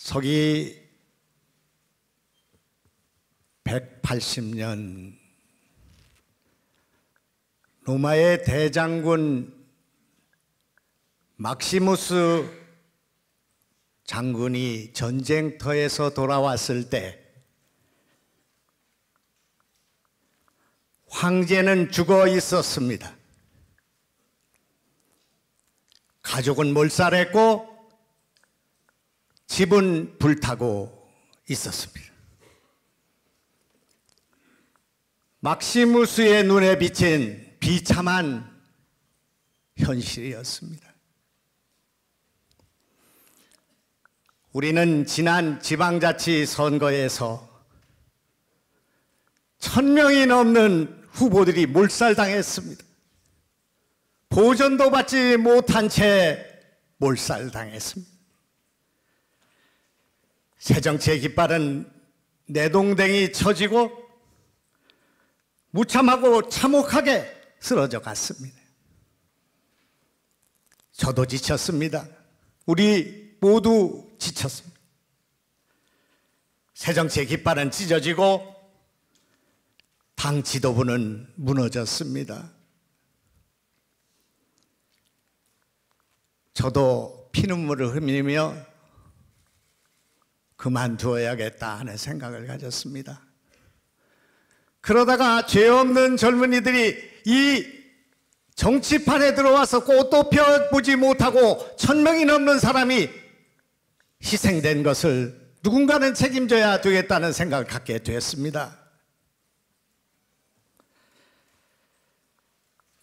서기 180년 로마의 대장군 막시무스 장군이 전쟁터에서 돌아왔을 때 황제는 죽어 있었습니다. 가족은 몰살했고 집은 불타고 있었습니다. 막시무스의 눈에 비친 비참한 현실이었습니다. 우리는 지난 지방자치 선거에서 1000명이 넘는 후보들이 몰살당했습니다. 보전도 받지 못한 채 몰살당했습니다. 새정치의 깃발은 내동댕이 쳐지고 무참하고 참혹하게 쓰러져 갔습니다. 저도 지쳤습니다. 우리 모두 지쳤습니다. 새정치의 깃발은 찢어지고 당 지도부는 무너졌습니다. 저도 피눈물을 흘리며 그만두어야겠다 하는 생각을 가졌습니다. 그러다가 죄 없는 젊은이들이 이 정치판에 들어와서 꽃도 펴보지 못하고 1000명이 넘는 사람이 희생된 것을 누군가는 책임져야 되겠다는 생각을 갖게 되었습니다.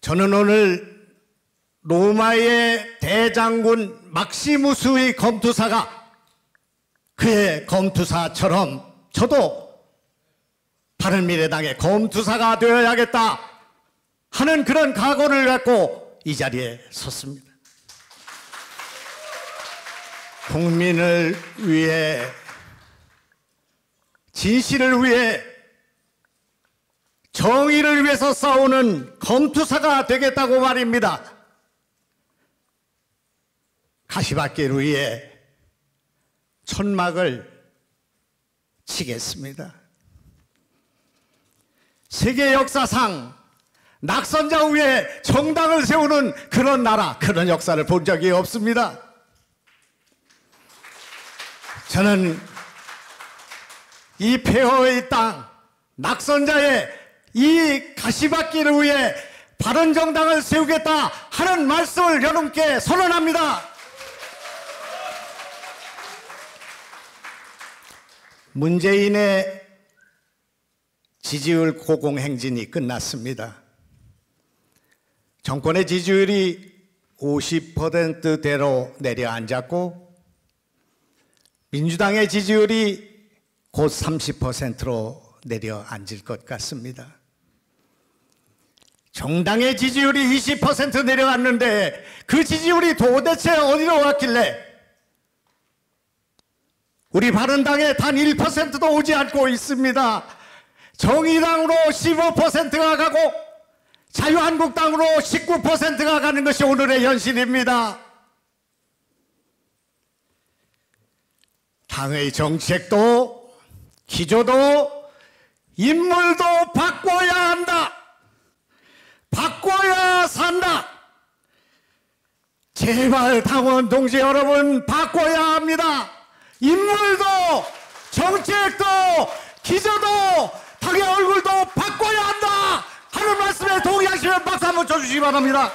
저는 오늘 로마의 대장군 막시무스의 검투사가 그의 검투사처럼 저도 바른미래당의 검투사가 되어야겠다 하는 그런 각오를 갖고 이 자리에 섰습니다. 국민을 위해, 진실을 위해, 정의를 위해서 싸우는 검투사가 되겠다고 말입니다. 가시밭길 위에 천막을 치겠습니다. 세계 역사상 낙선자 위에 정당을 세우는 그런 나라, 그런 역사를 본 적이 없습니다. 저는 이 폐허의 땅, 낙선자의 이 가시밭길을 위해 바른정당을 세우겠다 하는 말씀을 여러분께 선언합니다. 문재인의 지지율 고공행진이 끝났습니다. 정권의 지지율이 50%대로 내려앉았고 민주당의 지지율이 곧 30%로 내려앉을 것 같습니다. 정당의 지지율이 20% 내려갔는데 그 지지율이 도대체 어디로 왔길래 우리 바른당에 단 1%도 오지 않고 있습니다. 정의당으로 15%가 가고 자유한국당으로 19%가 가는 것이 오늘의 현실입니다. 당의 정책도 기조도 인물도 바꿔야 한다. 바꿔야 산다. 제발 당원 동지 여러분 바꿔야 합니다. 인물도 정책도 기조도 당의 얼굴도 바꿔야 한다 하는 말씀에 동의하시면 박수 한번 쳐주시기 바랍니다.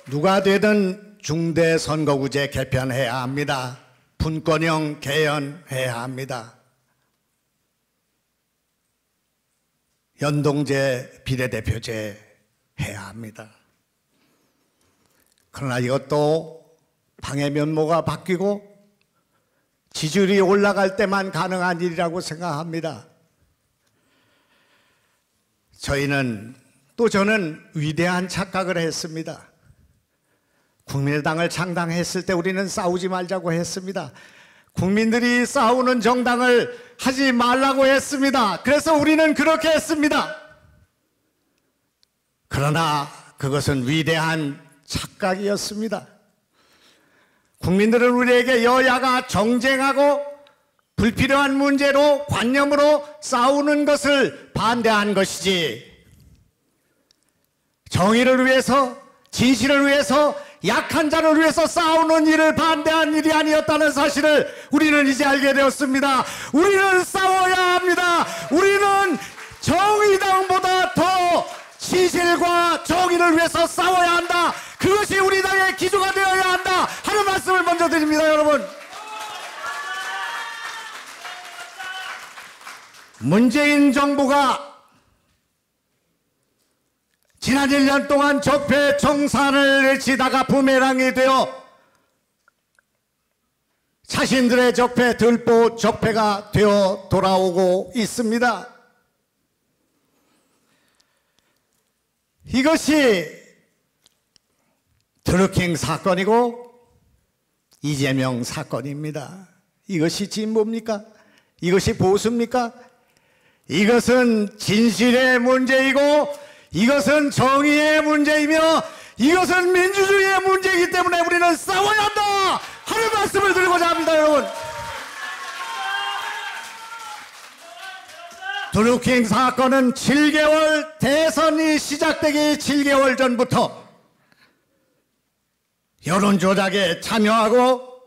누가 되든 중대선거구제 개편해야 합니다. 분권형 개헌해야 합니다. 연동제 비례대표제 해야 합니다. 그러나 이것도 당의 면모가 바뀌고 지지율이 올라갈 때만 가능한 일이라고 생각합니다. 저는 위대한 착각을 했습니다. 국민의당을 창당했을 때 우리는 싸우지 말자고 했습니다. 국민들이 싸우는 정당을 하지 말라고 했습니다. 그래서 우리는 그렇게 했습니다. 그러나 그것은 위대한 착각이었습니다. 국민들은 우리에게 여야가 정쟁하고 불필요한 문제로 관념으로 싸우는 것을 반대한 것이지, 정의를 위해서, 진실을 위해서, 약한 자를 위해서 싸우는 일을 반대한 일이 아니었다는 사실을 우리는 이제 알게 되었습니다. 우리는 싸워야 합니다. 우리는 정의당보다 더 진실과 정의를 위해서 싸워야 한다. 그것이 우리 당의 기조가 되어야 한다 하는 말씀을 먼저 드립니다. 여러분, 문재인 정부가 지난 1년 동안 적폐 청산을 외치다가 부메랑이 되어 자신들의 적폐 들보 적폐가 되어 돌아오고 있습니다. 이것이 드루킹 사건이고 이재명 사건입니다. 이것이 진보입니까? 이것이 보수입니까? 이것은 진실의 문제이고 이것은 정의의 문제이며 이것은 민주주의의 문제이기 때문에 우리는 싸워야 한다 하는 말씀을 드리고자 합니다. 여러분, 드루킹 사건은 7개월 대선이 시작되기 7개월 전부터 여론조작에 참여하고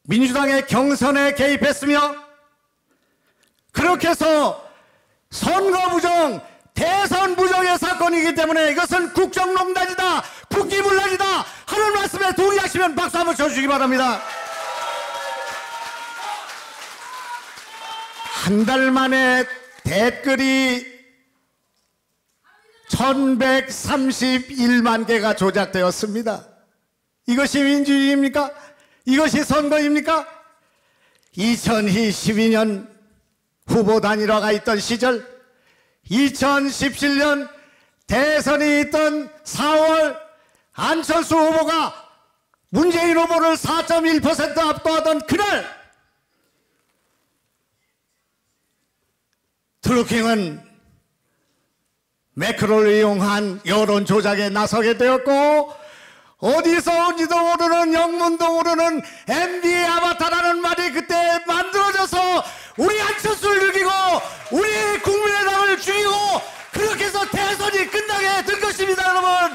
민주당의 경선에 개입했으며, 그렇게 해서 선거부정, 대선 부정의 사건이기 때문에 이것은 국정농단이다, 국기문란이다 하는 말씀에 동의하시면 박수 한번 쳐주시기 바랍니다. 한 달 만에 댓글이 1131만 개가 조작되었습니다. 이것이 민주주의입니까? 이것이 선거입니까? 2012년 후보 단일화가 있던 시절, 2017년 대선이 있던 4월 안철수 후보가 문재인 후보를 4.1% 압도하던 그날, 드루킹은 매크로를 이용한 여론 조작에 나서게 되었고, 어디서 온지도 모르는, 영문도 모르는 MB 아바타라는 말이 그때 만들어져서 우리 안철수를 죽이고 우리 국민의당을 죽이고 그렇게 해서 대선이 끝나게 된 것입니다. 여러분,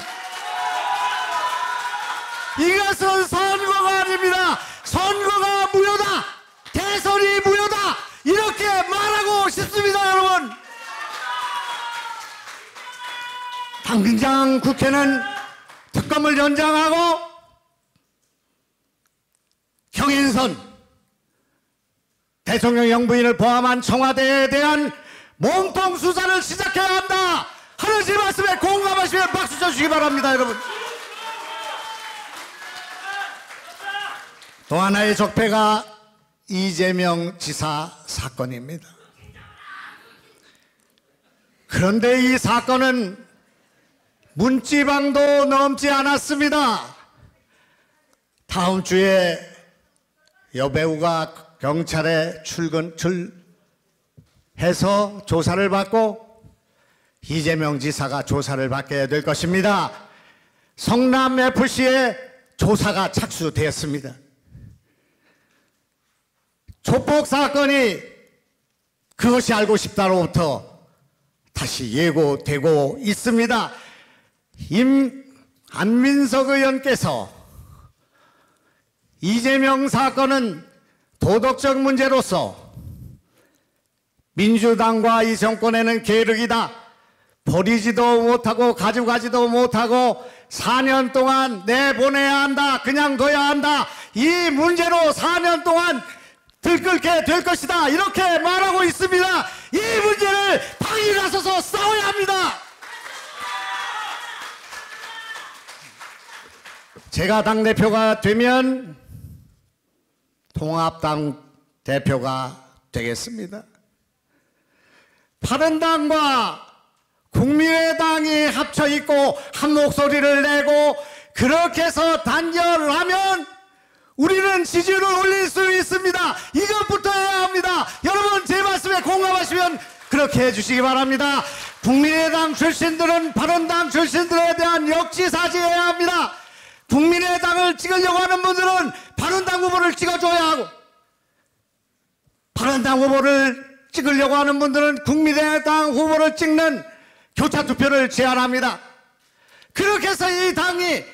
이것은 선거가 아닙니다. 선거가 무효다, 대선이 무효다, 이렇게 말하고 싶습니다. 여러분, 당장 국회는 특검을 연장하고 경인선 대통령 영부인을 포함한 청와대에 대한 몸통 수사를 시작해야 한다 하는 제 말씀에 공감하시면 박수 쳐주시기 바랍니다. 여러분, 또 하나의 적폐가 이재명 지사 사건입니다. 그런데 이 사건은 문지방도 넘지 않았습니다. 다음 주에 여배우가 경찰에 출근해서 조사를 받고 이재명 지사가 조사를 받게 될 것입니다. 성남FC의 조사가 착수되었습니다. 조폭 사건이 그것이 알고 싶다로부터 다시 예고되고 있습니다. 안민석 의원께서 이재명 사건은 도덕적 문제로서 민주당과 이 정권에는 계륵이다, 버리지도 못하고 가져가지도 못하고 4년 동안 내보내야 한다, 그냥 둬야 한다, 이 문제로 4년 동안 들끓게 될 것이다, 이렇게 말하고 있습니다. 이 문제를 방이 나서서 싸워야 합니다. 제가 당대표가 되면 통합당 대표가 되겠습니다. 바른당과 국민의당이 합쳐 있고 한 목소리를 내고 그렇게 해서 단결하면 우리는 지지율을 올릴 수 있습니다. 이것부터 해야 합니다. 여러분, 제 말씀에 공감하시면 그렇게 해주시기 바랍니다. 국민의당 출신들은 바른당 출신들에 대한 역지사지해야 합니다. 국민의당을 찍으려고 하는 분들은 바른당 후보를 찍어줘야 하고, 바른당 후보를 찍으려고 하는 분들은 국민의당 후보를 찍는 교차투표를 제안합니다. 그렇게 해서 이 당이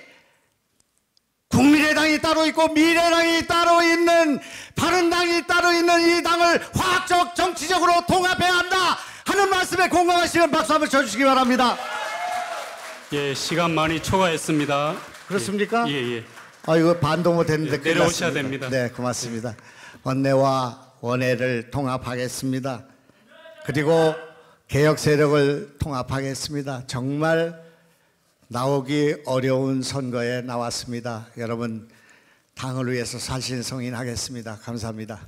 국민의당이 따로 있고 미래당이 따로 있는, 바른당이 따로 있는 이 당을 화학적 정치적으로 통합해야 한다 하는 말씀에 공감하시면 박수 한번 쳐주시기 바랍니다. 예, 시간 많이 초과했습니다. 그렇습니까? 예. 아, 이거 반도 못했는데 예, 내려오셔야 됩니다. 네, 고맙습니다. 원내와 원외를 통합하겠습니다. 그리고 개혁 세력을 통합하겠습니다. 정말 나오기 어려운 선거에 나왔습니다. 여러분, 당을 위해서 살신성인하겠습니다. 감사합니다.